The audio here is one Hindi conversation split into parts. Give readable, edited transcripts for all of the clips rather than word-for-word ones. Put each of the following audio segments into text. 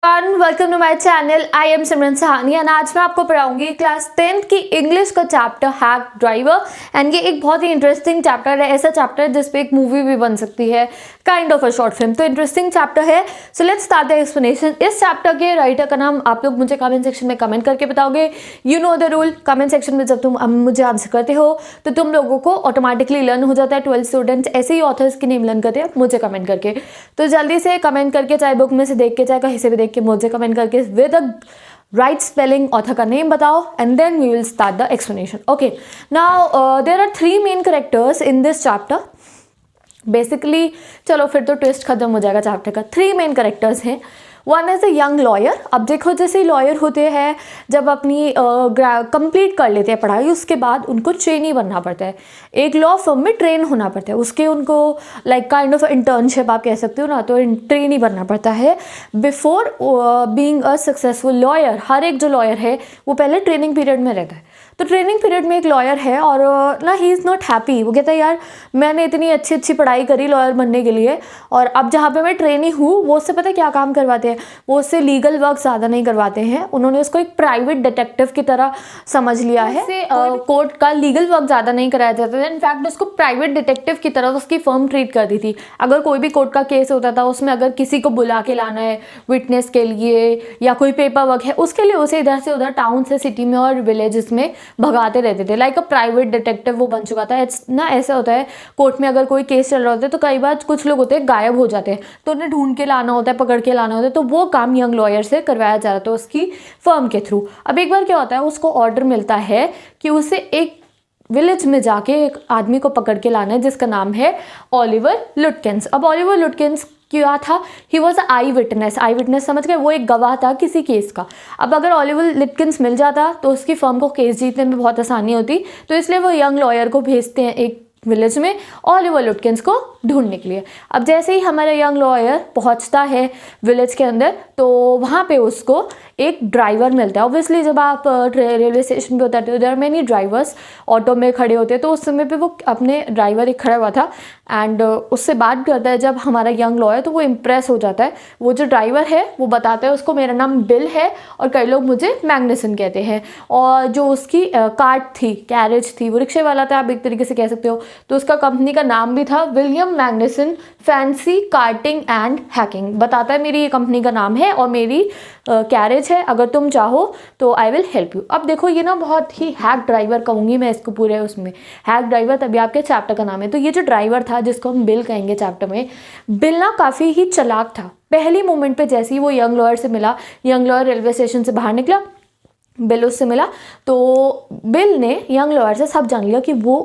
Welcome to my channel. I am Simran Sahani and आज मैं आपको पढ़ाऊंगी क्लास 10th की इंग्लिश का चैप्टर हैक ड्राइवर। एंड ये एक बहुत ही इंटरेस्टिंग चैप्टर है, ऐसा चैप्टर है जिस पे एक मूवी भी बन सकती है, kind of a short film. तो इंटरेस्टिंग चैप्टर है। So let's start the explanation. इस चैप्टर के राइटर का नाम आप लोग मुझे कमेंट सेक्शन में कमेंट करके बताओगे। You know the rule, comment section में जब तुम मुझे आंसर करते हो तो तुम लोगों को ऑटोमेटिकली लर्न हो जाता है। 12 स्टूडेंट्स ऐसे ही ऑथर्स की नेम लर्न करते हैं मुझे कमेंट करके। तो जल्दी से कमेंट करके, चाहे बुक में से देख के चाहे कहीं से भी देख के, मुझे कमेंट करके with a right spelling author का name बताओ and then we will start the explanation. Okay, now there are 3 main characters in this chapter. Basically चलो फिर तो ट्विस्ट खत्म हो जाएगा चैप्टर का। 3 मेन कैरेक्टर्स हैं। One is a young lawyer. अब देखो जैसे लॉयर होते हैं, जब अपनी कंप्लीट कर लेते हैं पढ़ाई, उसके बाद उनको ट्रेनी बनना पड़ता है, एक लॉ फर्म में ट्रेन होना पड़ता है। उसके उनको लाइक काइंड ऑफ इंटर्नशिप आप कह सकते हो ना, तो ट्रेनी बनना पड़ता है before being a successful lawyer. हर एक जो लॉयर है वो पहले ट्रेनिंग पीरियड में रहता है। तो ट्रेनिंग पीरियड में एक लॉयर है और ना ही इज़ नॉट हैप्पी। वो कहता है यार मैंने इतनी अच्छी पढ़ाई करी लॉयर बनने के लिए और अब जहाँ पे मैं ट्रेनी हूँ वो उससे पता है क्या काम करवाते हैं, वो उससे लीगल वर्क ज़्यादा नहीं करवाते हैं। उन्होंने उसको एक प्राइवेट डिटेक्टिव की तरह समझ लिया है। कोर्ट का लीगल वर्क ज़्यादा नहीं कराया जाता था, इनफैक्ट उसको प्राइवेट डिटेक्टिव की तरह उसकी फर्म ट्रीट करती थी। अगर कोई भी कोर्ट का केस होता था उसमें अगर किसी को बुला के लाना है विटनेस के लिए या कोई पेपर वर्क है, उसके लिए उसे इधर से उधर टाउन से सिटी में और विलेजेस में भगाते रहते थे। लाइक अ प्राइवेट डिटेक्टिव वो बन चुका था। ना ऐसा होता है कोर्ट में अगर कोई केस चल रहा होता है तो कई बार कुछ लोग होते हैं गायब हो जाते हैं, तो उन्हें ढूंढ के लाना होता है, पकड़ के लाना होता है। तो वो काम यंग लॉयर से करवाया जा रहा था उसकी फर्म के थ्रू। अब एक बार क्या होता है, उसको ऑर्डर मिलता है कि उसे एक विलेज में जाके एक आदमी को पकड़ के लाना है जिसका नाम है ओलिवर लुटकिंस। अब ओलिवर लुटकिंस क्या था, he was I witness. I witness समझ गए, वो एक गवाह था किसी केस का। अब अगर ओलिवर लुटकिंस मिल जाता तो उसकी फर्म को केस जीतने में बहुत आसानी होती, तो इसलिए वो यंग लॉयर को भेजते हैं एक विलेज में ओलिवर लुटकिंस को ढूंढने के लिए। अब जैसे ही हमारा यंग लॉयर पहुंचता है विलेज के अंदर तो वहाँ पे उसको एक ड्राइवर मिलता है। ऑब्वियसली जब आप रेलवे स्टेशन पे उतरते हो there are many drivers, auto में खड़े होते हैं, तो उस समय पे वो अपने ड्राइवर एक खड़ा हुआ था एंड उससे बात करता है जब हमारा यंग लॉयर, तो वो इम्प्रेस हो जाता है। वो जो ड्राइवर है वो बताता है उसको मेरा नाम बिल है और कई लोग मुझे मैग्नेसन कहते हैं। और जो उसकी कार्ट थी, कैरेज थी, वो रिक्शे वाला था आप एक तरीके से कह सकते हो, तो उसका कंपनी का नाम भी था William Magnuson fancy carting and hacking. बताता है मेरी ये कंपनी का नाम है और मेरी कैरेज है, अगर तुम चाहो तो आई विल हेल्प यू। अब देखो ये ना बहुत ही हैक ड्राइवर कहूँगी मैं इसको पूरे उसमें, हैक ड्राइवर तभी आपके चैप्टर का नाम है। तो ये जो ड्राइवर था जिसको हम बिल कहेंगे चैप्टर में, बिल ना काफ़ी ही चालाक था। पहली मोमेंट पे जैसे ही वो यंग लॉयर से मिला, यंग लॉयर रेलवे स्टेशन से बाहर निकला, बिल उससे मिला, तो बिल ने यंग लॉयर से सब जान लिया कि वो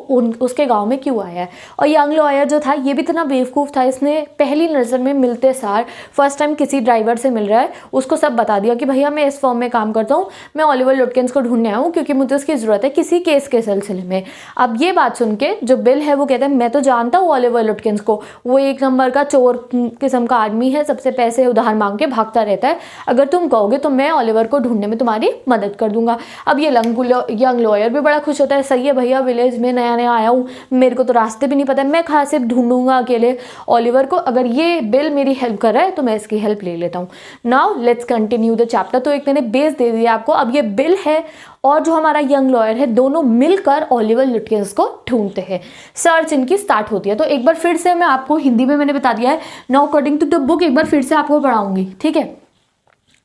उसके गांव में क्यों आया है। और यंग लॉयर जो था ये भी इतना बेवकूफ़ था, इसने पहली नज़र में मिलते सार फर्स्ट टाइम किसी ड्राइवर से मिल रहा है उसको सब बता दिया कि भैया मैं इस फॉर्म में काम करता हूँ, मैं ओलिवर लुटकिंस को ढूंढने आया हूँ क्योंकि मुझे उसकी ज़रूरत है किसी केस के सिलसिले में। अब ये बात सुन के जो बिल है वो कहता है मैं तो जानता हूँ ओलिवर लुटकिंस को, वो एक नंबर का चोर किस्म का आदमी है, सबसे पैसे उधार मांग के भागता रहता है। अगर तुम कहोगे तो मैं ओलिवर को ढूंढने में तुम्हारी मदद कर दूंगा। अब ये यंग लॉयर भी बड़ा खुश होता है, सही है भैया विलेज में नया नया आया हूँ, मेरे को तो रास्ते भी नहीं पता, मैं कहाँ से ढूंढूंगा अकेले ओलिवर को, अगर ये बिल मेरी हेल्प कर रहा है तो मैं इसकी हेल्प ले लेता हूँ। Now let's continue the chapter. तो एक मैंने बेस दे दिया आपको। अब ये बिल है और जो हमारा यंग लॉयर है दोनों मिलकर ओलिवर लुटकिंस को ढूंढते हैं। सर्च इनकी स्टार्ट होती है। तो एक बार फिर से मैं आपको हिंदी में मैंने बता दिया है, now according to the book एक बार फिर से आपको पढ़ाऊंगी, ठीक है।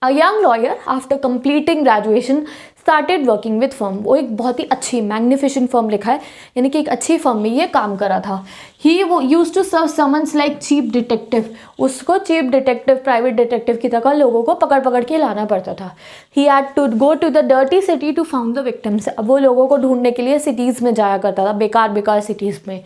A young lawyer after completing graduation started working with firm। वो एक बहुत ही अच्छी मैग्निफिसेंट फर्म लिखा है, यानी कि एक अच्छी फर्म में ये काम करा था। वो use to serve summons like chief detective. उसको चीफ डिटेक्टिव, प्राइवेट डिटेक्टिव की तरह लोगों को पकड़ पकड़ के लाना पड़ता था। He had to go to the dirty city to found the victims. अब वो लोगों को ढूंढने के लिए सिटीज़ में जाया करता था, बेकार सिटीज़ में,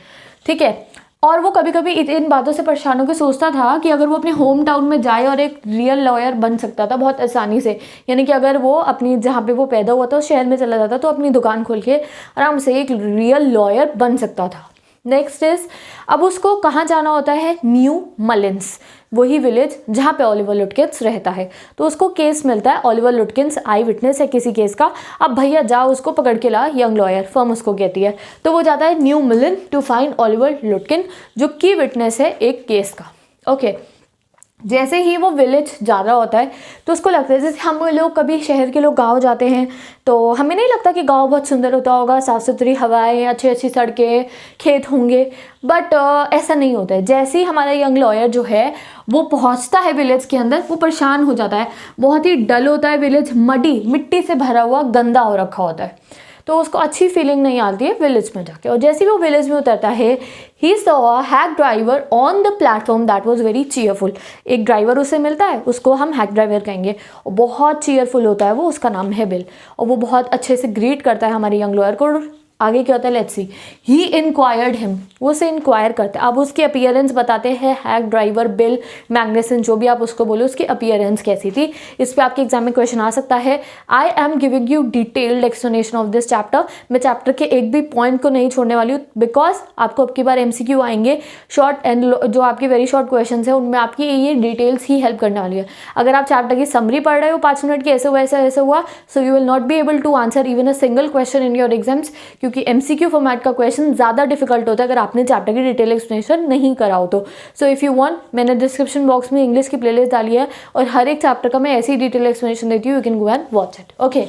ठीक है। और वो कभी कभी इन बातों से परेशान होकर सोचता था कि अगर वो अपने होम टाउन में जाए और एक रियल लॉयर बन सकता था बहुत आसानी से, यानी कि अगर वो अपनी जहाँ पे वो पैदा हुआ था उस शहर में चला जाता तो अपनी दुकान खोल के आराम से एक रियल लॉयर बन सकता था। नेक्स्ट इज, अब उसको कहाँ जाना होता है, न्यू मलिन्स, वही विलेज जहाँ पे ओलिवर लुटकिंस रहता है। तो उसको केस मिलता है, ओलिवर लुटकिंस आई विटनेस है किसी केस का, अब भैया जाओ उसको पकड़ के ला, यंग लॉयर फर्म उसको कहती है। तो वो जाता है न्यू मिलिन टू फाइंड ओलिवर लुटकिन जो की विटनेस है एक केस का, ओके। जैसे ही वो विलेज जा रहा होता है तो उसको लगता है, जैसे हम लोग कभी शहर के लोग गांव जाते हैं तो हमें नहीं लगता कि गांव बहुत सुंदर होता होगा, साफ़ सुथरी हवाएं, अच्छी अच्छी सड़कें, खेत होंगे, बट ऐसा नहीं होता है। जैसे ही हमारा यंग लॉयर जो है वो पहुंचता है विलेज के अंदर, वो परेशान हो जाता है। बहुत ही डल होता है विलेज, मडी, मिट्टी से भरा हुआ, गंदा हो रखा होता है, तो उसको अच्छी फीलिंग नहीं आती है विलेज में जाके। और जैसे ही वो विलेज में उतरता है, he saw a hack driver on the platform that was very cheerful. एक ड्राइवर उसे मिलता है, उसको हम हैक ड्राइवर कहेंगे, और बहुत चीयरफुल होता है वो, उसका नाम है बिल, और वो बहुत अच्छे से ग्रीट करता है हमारे यंग लॉयर को। आगे क्या होता है, let's see. He inquired him, वो उसे इंक्वायर करते हैं। अब उसकी अपीयरेंस बताते हैं हैक ड्राइवर बिल मैग्नेसन, जो भी आप उसको बोले, उसकी अपीयरेंस कैसी थी। इस पे आपके एग्जाम में क्वेश्चन आ सकता है। I am giving you detailed explanation of this chapter. मैं चैप्टर के एक भी पॉइंट को नहीं छोड़ने वाली हूँ, बिकॉज आपको अब की बार MCQ आएंगे शॉर्ट एंड जो आपके वेरी शॉर्ट क्वेश्चन है उनमें आपकी ये डिटेल्स ही हेल्प करने वाली है। अगर आप चैप्टर की समरी पढ़ रहे हो 5 मिनट की, ऐसे हुआ ऐसे हुआ, so you will not be able to answer even a single question in your exams, क्योंकि MCQ फॉर्मेट का क्वेश्चन ज़्यादा डिफिकल्ट होता है अगर आपने चैप्टर की डिटेल एक्सप्लेनेशन नहीं करा हो तो। सो इफ़ यू वांट, मैंने डिस्क्रिप्शन बॉक्स में इंग्लिश की प्लेलिस्ट डाली है और हर एक चैप्टर का मैं ऐसी डिटेल एक्सप्लेनेशन देती हूँ, you can go and watch it. Okay,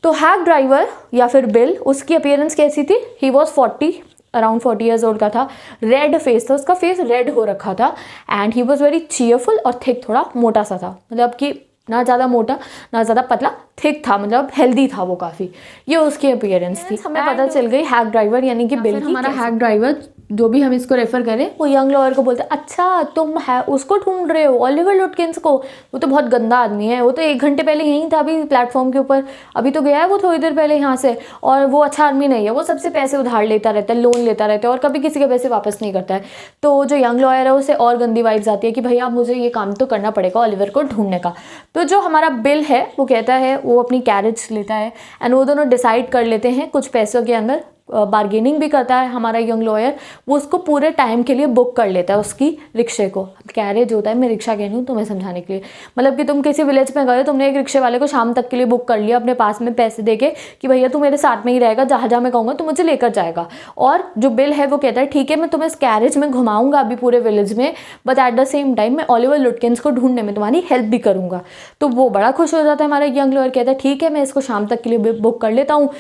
तो हैक ड्राइवर या फिर बिल, उसकी अपीयरेंस कैसी थी? ही वॉज 40 ईयर्स ओल्ड का था, रेड फेस था, उसका फेस रेड हो रखा था, and he was very cheerful और थिक, थोड़ा मोटा सा था, मतलब कि ना ज़्यादा मोटा ना ज़्यादा पतला, थिक था, मतलब हेल्दी था वो काफ़ी। ये उसकी अपीयरेंस थी। हमें पता चल गई हैक ड्राइवर यानी कि बिल की। हमारा हैक ड्राइवर, जो भी हम इसको रेफर करें, वो यंग लॉयर को बोलते हैं, अच्छा तुम है उसको ढूंढ रहे हो, ओलिवर लुटकिंस को, वो तो बहुत गंदा आदमी है, वो तो 1 घंटे पहले यहीं था अभी प्लेटफॉर्म के ऊपर, अभी तो गया है वो थोड़ी देर पहले यहाँ से, और वो अच्छा आदमी नहीं है, वो सबसे पैसे उधार लेता रहता है, लोन लेता रहता है और कभी किसी के पैसे वापस नहीं करता है। तो जो यंग लॉयर है उसे और गंदी वाइब्स आती है कि भैया मुझे ये काम तो करना पड़ेगा ओलिवर को ढूंढने का। तो जो हमारा बिल है वो कहता है, वो अपनी कैरेज लेता है एंड वो दोनों डिसाइड कर लेते हैं कुछ पैसों के अंदर, बार्गेनिंग भी करता है हमारा यंग लॉयर, वो उसको पूरे टाइम के लिए बुक कर लेता है उसकी रिक्शे को। कैरेज होता है, मैं रिक्शा कह रही हूँ तुम्हें समझाने के लिए, मतलब कि तुम किसी विलेज में गए, तुमने एक रिक्शे वाले को शाम तक के लिए बुक कर लिया अपने पास में पैसे देके कि भैया तू मेरे साथ में ही रहेगा, जहाँ जहाँ मैं कहूँगा तो मुझे लेकर जाएगा। और जो बिल है वो कहता है ठीक है मैं तुम्हें इस कैरेज में घुमाऊंगा अभी पूरे विलेज में, but at the same time मैं ओलिवर लुटकिंस को ढूंढने में तुम्हारी हेल्प भी करूँगा। तो वो बड़ा खुश हो जाता है हमारा यंग लॉयर, कहता है ठीक है मैं इसको शाम तक के लिए बुक कर लेता हूँ,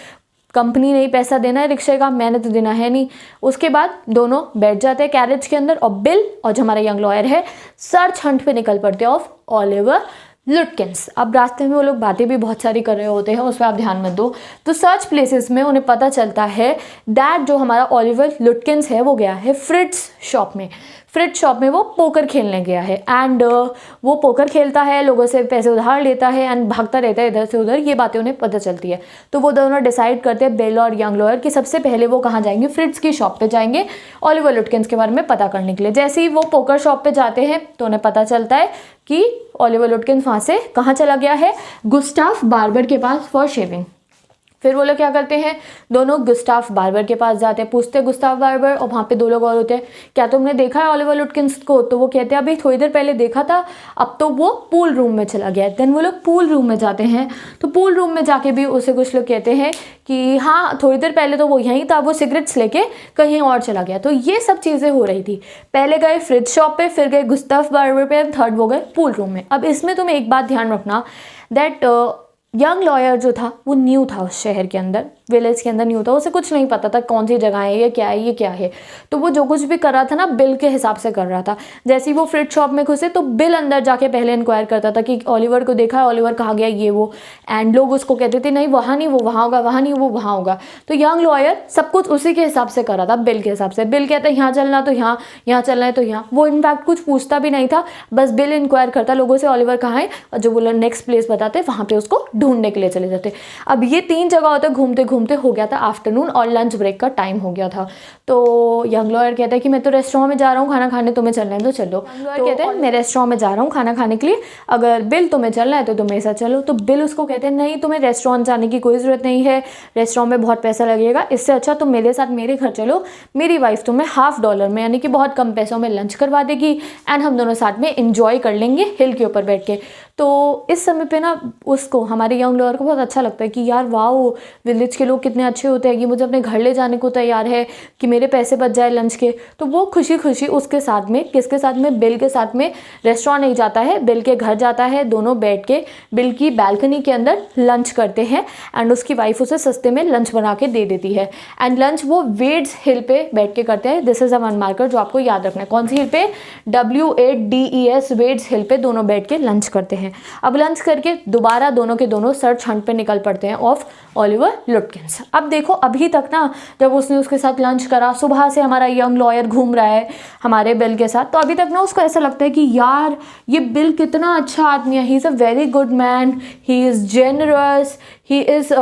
कंपनी ने ही पैसा देना है रिक्शे का, मैंने तो देना है नहीं। उसके बाद दोनों बैठ जाते हैं कैरेज के अंदर और बिल और जो हमारा यंग लॉयर है सर्च हंट पे निकल पड़ते हैं ऑफ ओलिवर लुटकिंस। अब रास्ते में वो लोग बातें भी बहुत सारी कर रहे होते हैं, उस पर आप ध्यान मत दो। तो सर्च प्लेसेस में उन्हें पता चलता है दैट जो हमारा ओलिवर लुटकिंस है वो गया है फ्रिट्स शॉप में। फ्रिट्स शॉप में वो पोकर खेलने गया है एंड वो पोकर खेलता है, लोगों से पैसे उधार लेता है एंड भागता रहता है इधर से उधर, ये बातें उन्हें पता चलती है। तो वो दोनों डिसाइड करते हैं बिल और यंग लॉयर कि सबसे पहले वो कहाँ जाएंगे, फ्रिट्स की शॉप पे जाएंगे ओलिवर लुटकिंस के बारे में पता करने के लिए। जैसे ही वो पोकर शॉप पे जाते हैं तो उन्हें पता चलता है कि ओलिवर लुटकिंस वहाँ से कहाँ चला गया है, गुस्टाफ बार्बर के पास फॉर शेविंग। फिर वो लोग क्या करते हैं, दोनों गुस्टाफ बार्बर के पास जाते हैं, पूछते हैं गुस्टाफ बार्बर, और वहाँ पे 2 लोग और होते हैं, क्या तुमने देखा है ओलिवर लुटकिंस को? तो वो कहते हैं अभी थोड़ी देर पहले देखा था, अब तो वो पूल रूम में चला गया है। देन वो लोग पूल रूम में जाते हैं, तो पूल रूम में जाके भी उसे कुछ लोग कहते हैं कि हाँ थोड़ी देर पहले तो वो यहीं था, वो सिगरेट्स लेके कहीं और चला गया। तो ये सब चीज़ें हो रही थी। पहले गए फ्रिज शॉप पे, फिर गए गुस्ताफ बार्बर पे, थर्ड वो गए पूल रूम में। अब इसमें तुम्हें एक बात ध्यान रखना दैट यंग लॉयर जो था वो न्यू था उस शहर के अंदर, विलेज के अंदर न्यू था, उसे कुछ नहीं पता था कौन सी जगह है, ये क्या है, ये क्या है। तो वो जो कुछ भी कर रहा था ना बिल के हिसाब से कर रहा था। जैसे ही वो फ्रिज शॉप में घुसे तो बिल अंदर जाके पहले इंक्वायर करता था कि ओलिवर को देखा है, ओलिवर कहाँ गया, ये वो, एंड लोग उसको कहते थे नहीं वहाँ नहीं वो वहाँ होगा, वहाँ नहीं वो वहाँ होगा। तो यंग लॉयर सब कुछ उसी के हिसाब से कर रहा था, बिल के हिसाब से। बिल कहता है यहाँ चलना तो यहाँ, यहाँ चलना है तो यहाँ। वो इनफैक्ट कुछ पूछता भी नहीं था, बस बिल इंक्वायर करता लोगों से ओलिवर कहाँ है, और जो वो नेक्स्ट प्लेस बताते वहाँ पे उसको ढूंढने के लिए चले जाते। अब ये 3 जगह होते घूमते घूमते हो गया था आफ्टरनून और लंच ब्रेक का टाइम हो गया था। तो यंग लॉयर कहता है कि मैं तो रेस्टोरेंट में जा रहा हूँ खाना खाने, तुम्हें चलना है तो चलो। तो कहते हैं मैं रेस्टोरेंट में जा रहा हूँ खाना खाने के लिए, अगर बिल तुम्हें चलना है तो तुम मेरे साथ चलो। तो बिल उसको कहते हैं नहीं तुम्हें रेस्टोरेंट जाने की कोई ज़रूरत नहीं है, रेस्टोरेंट में बहुत पैसा लगेगा, इससे अच्छा तुम मेरे साथ मेरे घर चलो, मेरी वाइफ तुम्हें $50 में यानी कि बहुत कम पैसों में लंच करवा देगी एंड हम दोनों साथ में इंजॉय कर लेंगे हिल के ऊपर बैठ के। तो इस समय पे ना उसको, हमारे यंग लॉयर को बहुत अच्छा लगता है कि यार वाओ विलेज के लोग कितने अच्छे होते हैं कि मुझे अपने घर ले जाने को तैयार है कि मेरे पैसे बच जाए लंच के। तो वो खुशी खुशी उसके साथ में, किसके साथ में, बिल के साथ में रेस्टोरेंट नहीं जाता है, बिल के घर जाता है। दोनों बैठ के बिल की बालकनी के अंदर लंच करते हैं एंड उसकी वाइफ उसे सस्ते में लंच बना के दे देती है। एंड लंच वो वेड्स हिल पे बैठ के करते हैं। This is a one marker जो आपको याद रखना है। कौन सी हिल पे? WADES, वेड्स हिल पे दोनों बैठ के लंच करते हैं। अब लंच करके दोबारा दोनों के दोनों सर्च हंट पे निकल पड़ते हैं ऑफ ओलिवर लुटकिंस। अब देखो अभी तक ना, जब उसने उसके साथ लंच करा, सुबह से हमारा यंग लॉयर घूम रहा है हमारे बिल के साथ, तो अभी तक ना उसको ऐसा लगता है कि यार ये बिल कितना अच्छा आदमी है, he is a very good man, he is generous, he is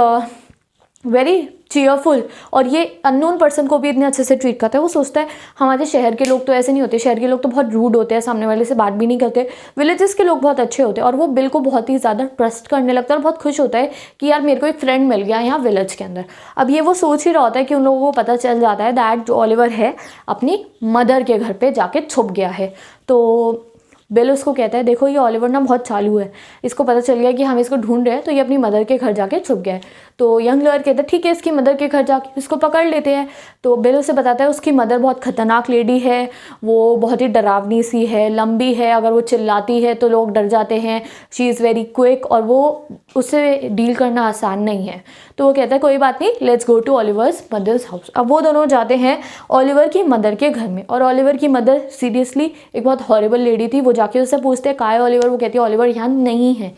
very cheerful, और ये अननोन पर्सन को भी इतने अच्छे से ट्रीट करता है। वो सोचता है हमारे शहर के लोग तो ऐसे नहीं होते, शहर के लोग तो बहुत रूड होते हैं, सामने वाले से बात भी नहीं करते, विलेजेस के लोग बहुत अच्छे होते हैं। और वो बिल को बहुत ही ज़्यादा ट्रस्ट करने लगता है और बहुत खुश होता है कि यार मेरे को एक फ्रेंड मिल गया यहाँ विलेज के अंदर। अब ये वो सोच ही रहा होता है कि उन लोगों को पता चल जाता है दैट जो ओलिवर है अपनी मदर के घर पर जाके छुप गया है। तो बिल उसको कहता है देखो ये ओलिवर ना बहुत चालू है, इसको पता चल गया कि हम इसको ढूंढ रहे हैं, तो ये अपनी मदर के घर जाके छुप गया है। तो यंग लॉयर कहता है ठीक है, इसकी मदर के घर जाके इसको पकड़ लेते हैं। तो बिल उसे बताता है उसकी मदर बहुत खतरनाक लेडी है, वो बहुत ही डरावनी सी है, लंबी है, अगर वो चिल्लाती है तो लोग डर जाते हैं, शी इज़ वेरी क्विक, और वो उससे डील करना आसान नहीं है। तो वो कहता है कोई बात नहीं, let's go to Oliver's mother's house. अब वो दोनों जाते हैं ओलिवर की मदर के घर में, और ओलिवर की मदर सीरियसली एक बहुत हॉरिबल लेडी थी। वो जाके उससे पूछते हैं कहाँ है ओलिवर, वो कहती है ओलिवर यहाँ नहीं है।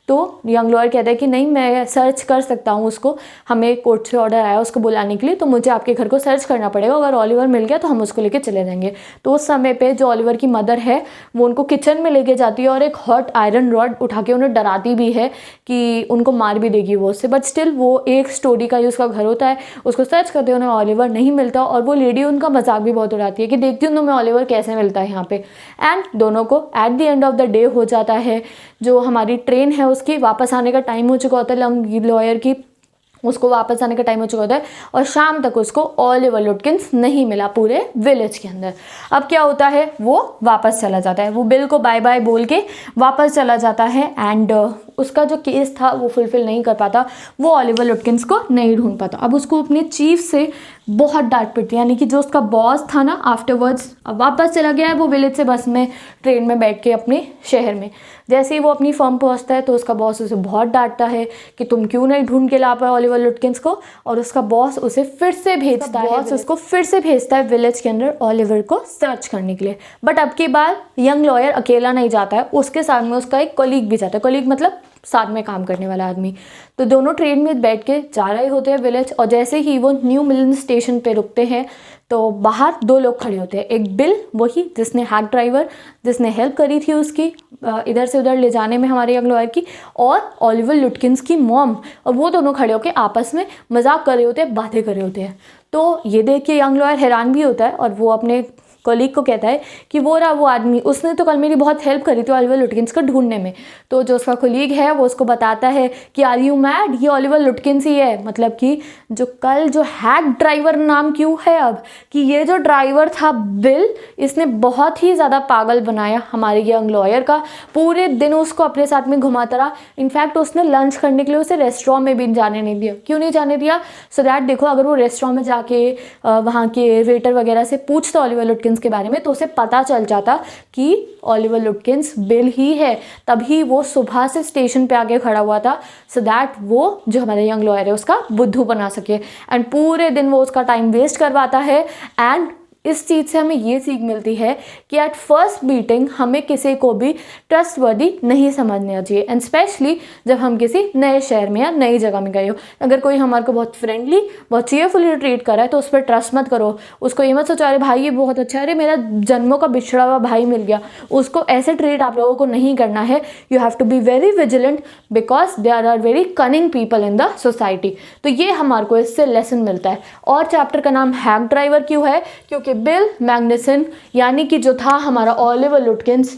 तो यंग लॉयर कहता है कि नहीं, मैं सर्च कर सकता हूँ उसको, हमें कोर्ट से ऑर्डर आया उसको बुलाने के लिए, तो मुझे आपके घर को सर्च करना पड़ेगा, अगर ओलिवर मिल गया तो हम उसको लेके चले जाएंगे। तो उस समय पे जो ओलिवर की मदर है वो उनको किचन में लेके जाती है और एक हॉट आयरन रॉड उठा के उन्हें डराती भी है कि उनको मार भी देगी वो उससे, बट स्टिल वो एक स्टोरी का ही उसका घर होता है। उसको सर्च करते उन्हें ओलिवर नहीं मिलता, और वो लेडी उनका मजाक भी बहुत उड़ाती है कि देखती हूँ तुम्हें ओलिवर कैसे मिलता है यहाँ पे। एंड दोनों को at the end of the day हो जाता है, जो हमारी ट्रेन है उसकी वापस आने का टाइम हो चुका होता है, यंग लॉयर की उसको वापस आने का टाइम हो चुका होता है, और शाम तक उसको ओलिवर लुटकिंस नहीं मिला पूरे विलेज के अंदर। अब क्या होता है, वो वापस चला जाता है, वो बिल को बाय बाय बोल के वापस चला जाता है। एंड उसका जो केस था वो फुलफिल नहीं कर पाता, वो ओलिवर लुटकिंस को नहीं ढूंढ पाता। अब उसको अपने चीफ से बहुत डांट पड़ती है, यानी कि जो उसका बॉस था ना आफ्टरवर्ड्स, अब वापस चला गया है वो विलेज से बस में ट्रेन में बैठ के अपने शहर में। जैसे ही वो अपनी फर्म पहुंचता है तो उसका बॉस उसे बहुत डांटता है कि तुम क्यों नहीं ढूंढ के ला पाए ओलिवर लुटकिंस को, और उसका बॉस उसे फिर से भेजता है, उसको फिर से भेजता है विलेज के अंदर ओलिवर को सर्च करने के लिए। बट अब की बार यंग लॉयर अकेला नहीं जाता है, उसके साथ में उसका एक कलीग भी जाता है, कलीग मतलब साथ में काम करने वाला आदमी। तो दोनों ट्रेन में बैठ के जा रहे होते हैं विलेज, और जैसे ही वो न्यू मिलन स्टेशन पे रुकते हैं तो बाहर दो लोग खड़े होते हैं, एक बिल वही जिसने हैक ड्राइवर जिसने हेल्प करी थी उसकी इधर से उधर ले जाने में हमारे यंग लॉयर की, और ओलिवर लुटकिंस की मॉम, और वो दोनों खड़े होकर आपस में मजाक कर रहे होते हैं, बातें कर रहे होते हैं। तो ये देख के यंग लॉयर हैरान भी होता है, और वो अपने कलीग को कहता है कि वो रहा वो आदमी, उसने तो कल मेरी बहुत हेल्प करी थी ओलिवर लुटकिंस को ढूंढने में। तो जो उसका कलीग है वो उसको बताता है कि आर यू मैड, ये ओलिवर लुटकिंस ही है, मतलब कि जो कल जो हैक ड्राइवर नाम क्यों है अब, कि ये जो ड्राइवर था बिल, इसने बहुत ही ज़्यादा पागल बनाया हमारे यंग लॉयर का, पूरे दिन उसको अपने साथ में घुमाता रहा। इनफैक्ट उसने लंच करने के लिए उसे रेस्टोरेंट में भी जाने नहीं दिया। क्यों नहीं जाने दिया? सो दैट देखो अगर वो रेस्टोरेंट में जाके वहाँ के वेटर वगैरह से पूछता ओलिवर लुटकिंस के बारे में तो उसे पता चल जाता कि ओलिवर लुटकिंस बिल ही है, तभी वो सुबह से स्टेशन पे आके खड़ा हुआ था, सो दैट वो जो हमारे यंग लॉयर है उसका बुद्धू बना सके। एंड पूरे दिन वो उसका टाइम वेस्ट करवाता है। एंड इस चीज़ से हमें ये सीख मिलती है कि एट फर्स्ट मीटिंग हमें किसी को भी ट्रस्टवर्दी नहीं समझना चाहिए, एंड स्पेशली जब हम किसी नए शहर में या नई जगह में गए हो। अगर कोई हमारे को बहुत फ्रेंडली बहुत चीयरफुली ट्रीट कर रहा है तो उस पर ट्रस्ट मत करो। उसको ये मत सोचो अरे भाई ये बहुत अच्छा है, अरे मेरा जन्मों का बिछड़ा हुआ भाई मिल गया। उसको ऐसे ट्रीट आप लोगों को नहीं करना है। You have to be very vigilant because there are very cunning people in the society. तो ये हमारे को इससे लेसन मिलता है। और चैप्टर का नाम हैक ड्राइवर क्यों है? क्योंकि बिल मैग्नुसन यानी कि जो था हमारा ओलिवर लुटकिंस,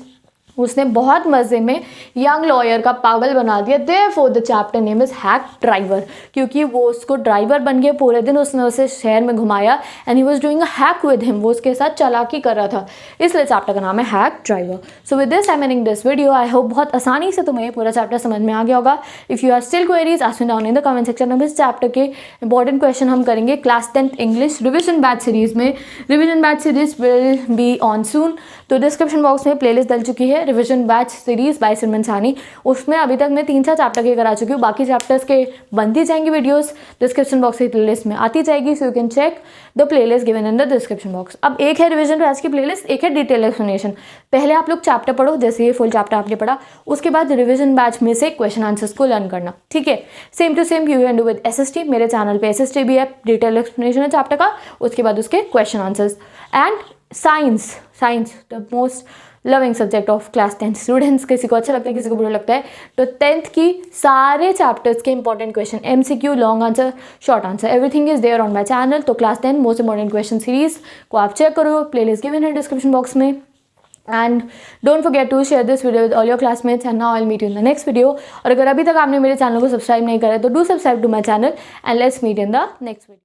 उसने बहुत मज़े में यंग लॉयर का पागल बना दिया। Therefore the chapter name is hack driver, क्योंकि वो उसको ड्राइवर बन गया, पूरे दिन उसने उसे शहर में घुमाया and he was doing a hack with him, वो उसके साथ चालाकी कर रहा था, इसलिए चैप्टर का नाम है hack driver. So with this I am ending this video. I hope बहुत आसानी से तुम्हें पूरा चैप्टर समझ में आ गया होगा। If you are still queries ask me down in the comment section. अब इस चैप्टर के इंपॉर्टेंट क्वेश्चन हम करेंगे class 10th English revision batch series में। Revision batch series will be on soon, तो डिस्क्रिप्शन बॉक्स में प्लेलिस्ट डल चुकी है revision batch series by Simran Sahani. उसमें अभी तक मैं 3-4 चैप्टर के करा चुकी हूँ, बाकी चैप्टर्स के बनती जाएंगी वीडियोस, डिस्क्रिप्शन बॉक्स की प्लेलिस्ट में आती जाएगी। So you can check the playlist given in the description box. अब एक है रिविजन बैच की प्लेलिस्ट, एक है डिटेल एक्सप्लेनेशन। पहले आप लोग चैप्टर पढ़ो, जैसे ये फुल चैप्टर आपने पढ़ा, उसके बाद रिविजन बैच में से क्वेश्चन आंसर्स को लर्न करना, ठीक है। Same to same you can do with SST। मेरे चैनल पे SST भी है, डिटेल एक्सप्लेनेशन है चैप्टर का, उसके बाद उसके question answers. And science the most loving subject of class 10 students. किसी को अच्छा लगता है, किसी को बुरा लगता है, तो 10th की सारे चैप्टर्स के important question, MCQ, long answer, short answer, everything is there on my channel. तो class 10 most important question series को आप चेक करो, प्लेलिस्ट गिवन है डिस्क्रिप्शन बॉक्स में। And don't forget to share this video with all your classmates and now I will meet you in the next video. और अगर अभी तक आपने मेरे चैनल को सब्सक्राइब नहीं करा है तो do subscribe to my channel and let's meet in the next video.